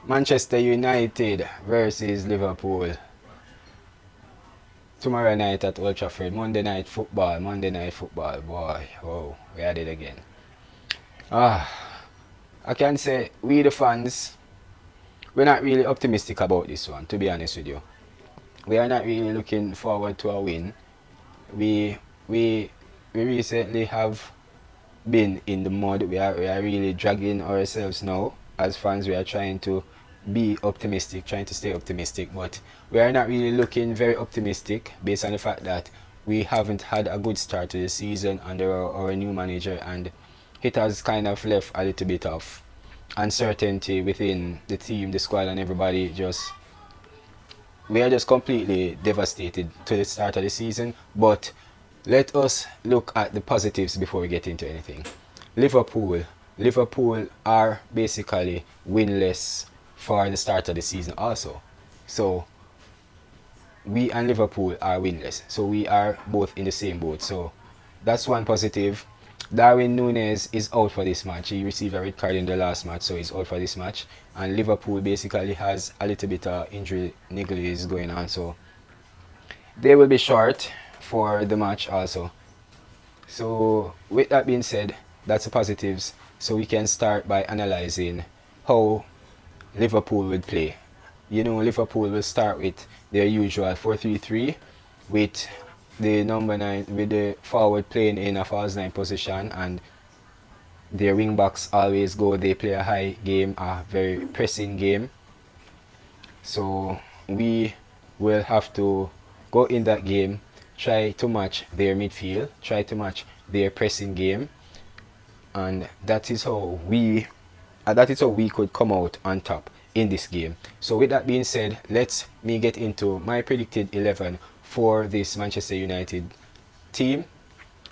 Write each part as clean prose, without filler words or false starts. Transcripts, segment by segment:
Manchester United versus Liverpool tomorrow night at Old Trafford. Monday night football, boy. Oh, we had it again. Ah, I can say we the fans, we're not really optimistic about this one, to be honest with you. We are not really looking forward to a win. We we we recently have been in the mud. We are really dragging ourselves now. As fans, we are trying to be optimistic, trying to stay optimistic, but we are not really looking very optimistic based on the fact that we haven't had a good start to the season under our new manager, and it has kind of left a little bit of uncertainty within the team, the squad, and everybody. Just we are just completely devastated to the start of the season. But let us look at the positives before we get into anything. Liverpool. Liverpool are basically winless for the start of the season also. So we and Liverpool are winless. So we are both in the same boat. So that's one positive. Darwin Núñez is out for this match. He received a red card in the last match, so he's out for this match. And Liverpool basically has a little bit of injury niggles going on, so they will be short for the match also. So with that being said, that's the positives. So we can start by analyzing how Liverpool would play. You know, Liverpool will start with their usual 4-3-3 with the number 9, with the forward playing in a false 9 position, and their wing backs always go, they play a high game, a very pressing game. So we will have to go in that game, try to match their midfield, try to match their pressing game, and that is how we could come out on top in this game. So with that being said, let me get into my predicted 11 for this Manchester United team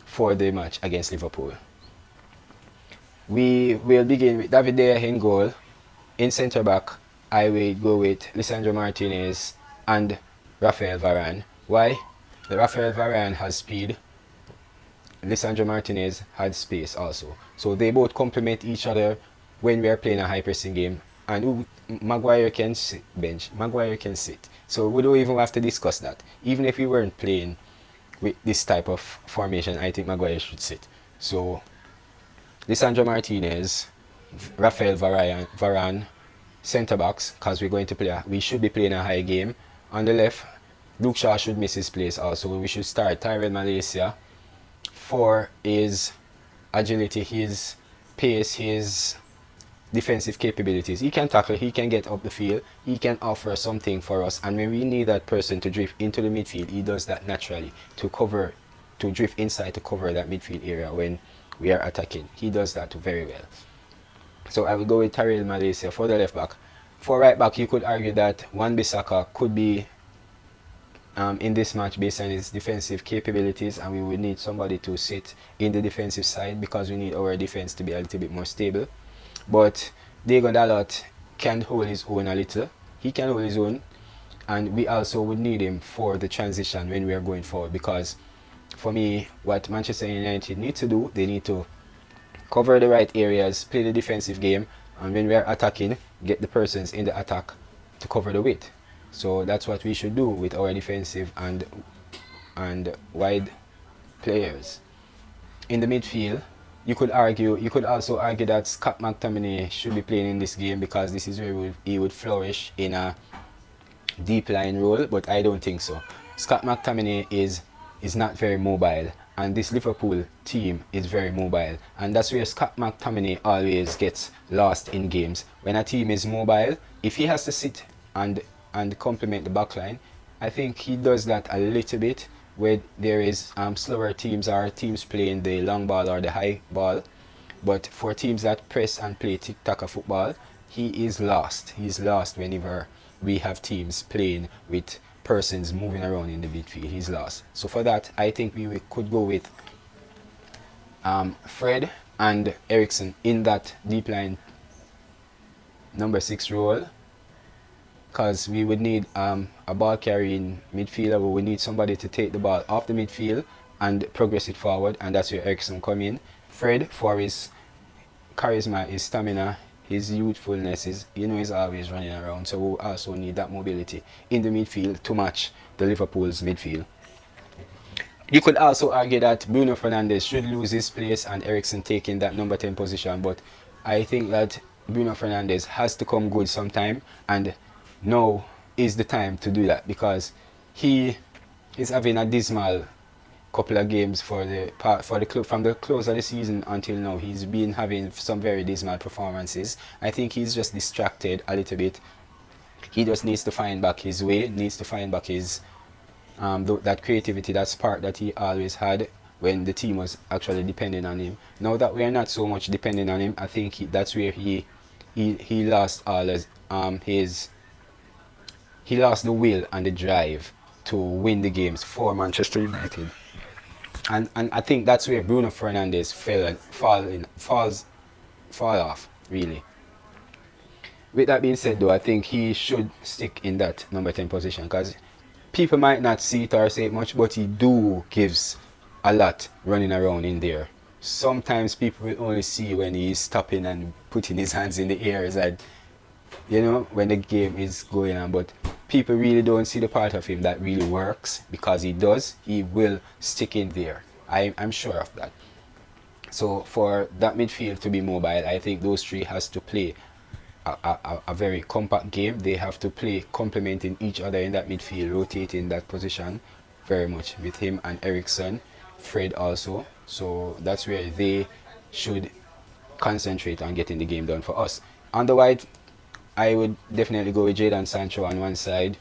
for the match against Liverpool. We will begin with David De Gea in goal. In centre back, I will go with Lisandro Martinez and Rafael Varane. Why? Rafael Varane has speed. Lisandro Martinez has space also. So they both complement each other when we are playing a high pressing game. And Maguire can sit bench. Maguire can sit. So we don't even have to discuss that. Even if we weren't playing with this type of formation, I think Maguire should sit. So Lisandro Martinez, Rafael Varane, centre backs, because we should be playing a high game. On the left, Luke Shaw should miss his place also. We should start Tyrell Malaysia for his agility, his pace, his defensive capabilities. He can tackle, he can get up the field, he can offer something for us, and when we need that person to drift into the midfield, he does that naturally, to drift inside to cover that midfield area when we are attacking. He does that very well. So I will go with Tyrell Malaysia for the left back. For right back, you could argue that Wan-Bissaka could be in this match based on his defensive capabilities, and we would need somebody to sit in the defensive side because we need our defense to be a little bit more stable. But Diego Dalot can hold his own a little. He can hold his own, and we also would need him for the transition when we are going forward, because for me, what Manchester United need to do, they need to cover the right areas, play the defensive game, and when we are attacking, get the persons in the attack to cover the weight. So that's what we should do with our defensive and wide players. In the midfield, you could also argue that Scott McTominay should be playing in this game because this is where he would flourish in a deep line role, but I don't think so. Scott McTominay is not very mobile, and this Liverpool team is very mobile, and that's where Scott McTominay always gets lost in games. When a team is mobile, if he has to sit and complement the backline, I think he does that a little bit where there is slower teams or teams playing the long ball or the high ball. But for teams that press and play tic-tac football, he is lost. He's lost whenever we have teams playing with persons moving around in the midfield. He's lost. So for that, I think we could go with Fred and Eriksen in that deep line number 6 role, because we would need a ball carrying midfielder. We would need somebody to take the ball off the midfield and progress it forward, and that's where Eriksen come in. Fred, for his charisma, his stamina, his youthfulness is, he's always running around. So we also need that mobility in the midfield to match the Liverpool's midfield. You could also argue that Bruno Fernandes should lose his place and Eriksen taking that number 10 position, but I think that Bruno Fernandes has to come good sometime, and now is the time to do that, because he is having a dismal couple of games for the club. From the close of the season until now, he's been having some very dismal performances. I think he's just distracted a little bit. He just needs to find back his way, needs to find back his that creativity, that spark that he always had when the team was actually depending on him. Now that we are not so much depending on him, I think that's where he lost all his he lost the will and the drive to win the games for Manchester United. And I think that's where Bruno Fernandes fall off, really. With that being said, though, I think he should stick in that number 10 position, because people might not see it or say it much, but he gives a lot running around in there. Sometimes people will only see when he's stopping and putting his hands in the air, that, when the game is going on. But people really don't see the part of him that really works, because he does. He will stick in there. I'm sure of that. So for that midfield to be mobile, I think those three has to play a very compact game. They have to play complementing each other in that midfield, rotating that position very much with him and Eriksen, Fred also. So that's where they should concentrate on getting the game done for us. On the right, I would definitely go with Jadon Sancho on one side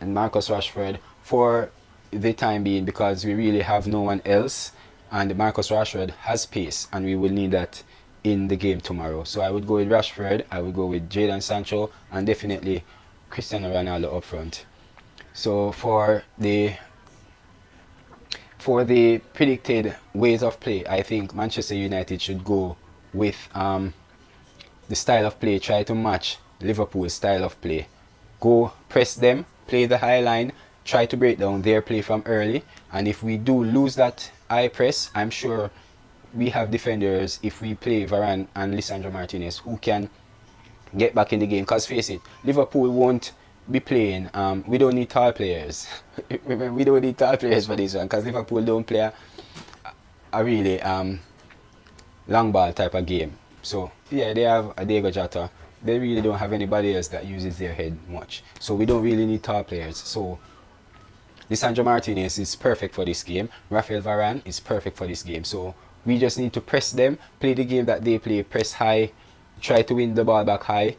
and Marcus Rashford for the time being, because we really have no one else, and Marcus Rashford has pace and we will need that in the game tomorrow. So I would go with Rashford, I would go with Jadon Sancho, and definitely Cristiano Ronaldo up front. So for the predicted ways of play, I think Manchester United should go with the style of play, try to match Liverpool's style of play. Go press them, play the high line, try to break down their play from early, and if we do lose that high press, I'm sure we have defenders, if we play Varane and Lisandro Martinez, who can get back in the game. Because face it, Liverpool won't be playing, we don't need tall players. We don't need tall players for this one, because Liverpool don't play a really long ball type of game. So yeah, they have a Diego Jota. They really don't have anybody else that uses their head much. So we don't really need tall players. So Lisandro Martinez is perfect for this game. Rafael Varane is perfect for this game. So we just need to press them, play the game that they play, press high, try to win the ball back high,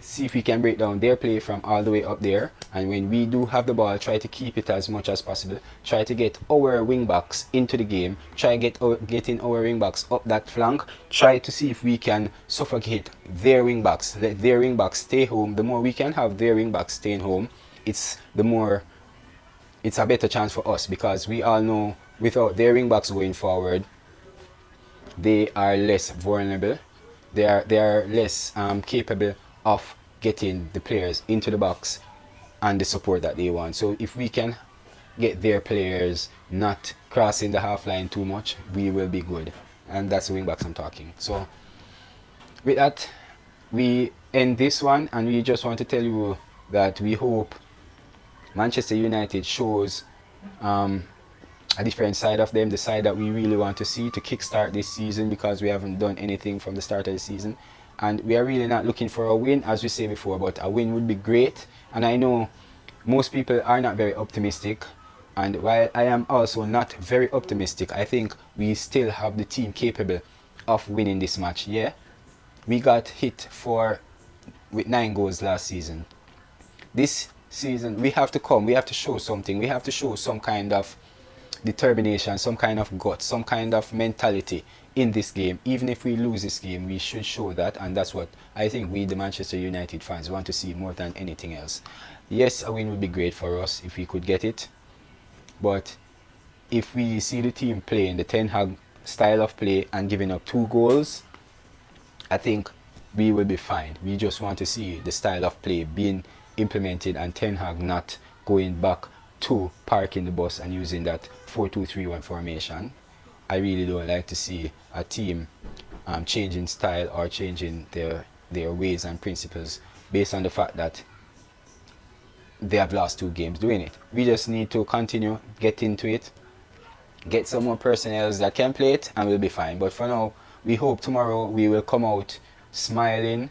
see if we can break down their play from all the way up there. And when we do have the ball, try to keep it as much as possible. Try to get our wing backs into the game. Try getting our wing backs up that flank. Try to see if we can suffocate their wing backs. Let their wing backs stay home. The more we can have their wing backs staying home, it's a better chance for us, because we all know without their wing backs going forward, they are less vulnerable. They are less capable of getting the players into the box and the support that they want. So if we can get their players not crossing the half line too much, we will be good. And that's the wing backs I'm talking. So with that, we end this one, and we just want to tell you that we hope Manchester United shows a different side of them, the side that we really want to see to kickstart this season, because we haven't done anything from the start of the season. And we are really not looking for a win, as we say before, but a win would be great. And I know most people are not very optimistic, and while I am also not very optimistic, I think we still have the team capable of winning this match. Yeah, we got hit with 9 goals last season. This season we have to show something. We have to show some kind of determination, some kind of guts, some kind of mentality in this game. Even if we lose this game, we should show that, and that's what I think we, the Manchester United fans, want to see more than anything else. Yes, a win would be great for us if we could get it, but if we see the team playing the Ten Hag style of play and giving up 2 goals, I think we will be fine. We just want to see the style of play being implemented and Ten Hag not going back to parking the bus and using that 4-2-3-1 formation. I really don't like to see a team changing style or changing their ways and principles based on the fact that they have lost 2 games doing it. We just need to continue, get into it, get some more personnel that can play it, and we'll be fine. But for now, we hope tomorrow we will come out smiling.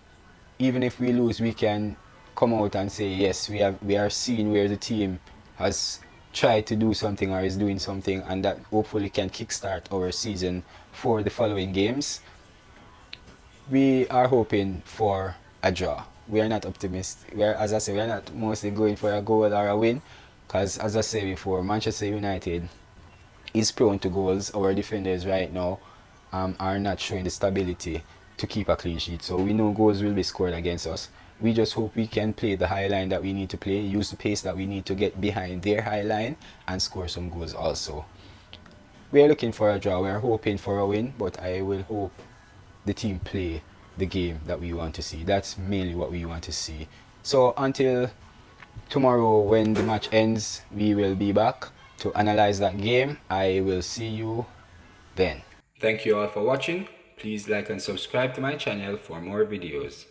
Even if we lose, we can come out and say, yes, we are seeing where the team has tried to do something or is doing something, and that hopefully can kickstart our season for the following games. We are hoping for a draw. We are not optimistic. As I say, we are not mostly going for a goal or a win, because as I said before, Manchester United is prone to goals. Our defenders right now are not showing the stability to keep a clean sheet. So we know goals will be scored against us. We just hope we can play the high line that we need to play, use the pace that we need to get behind their high line, and score some goals also. We are looking for a draw. We are hoping for a win, but I will hope the team play the game that we want to see. That's mainly what we want to see. So until tomorrow when the match ends, we will be back to analyze that game. I will see you then. Thank you all for watching. Please like and subscribe to my channel for more videos.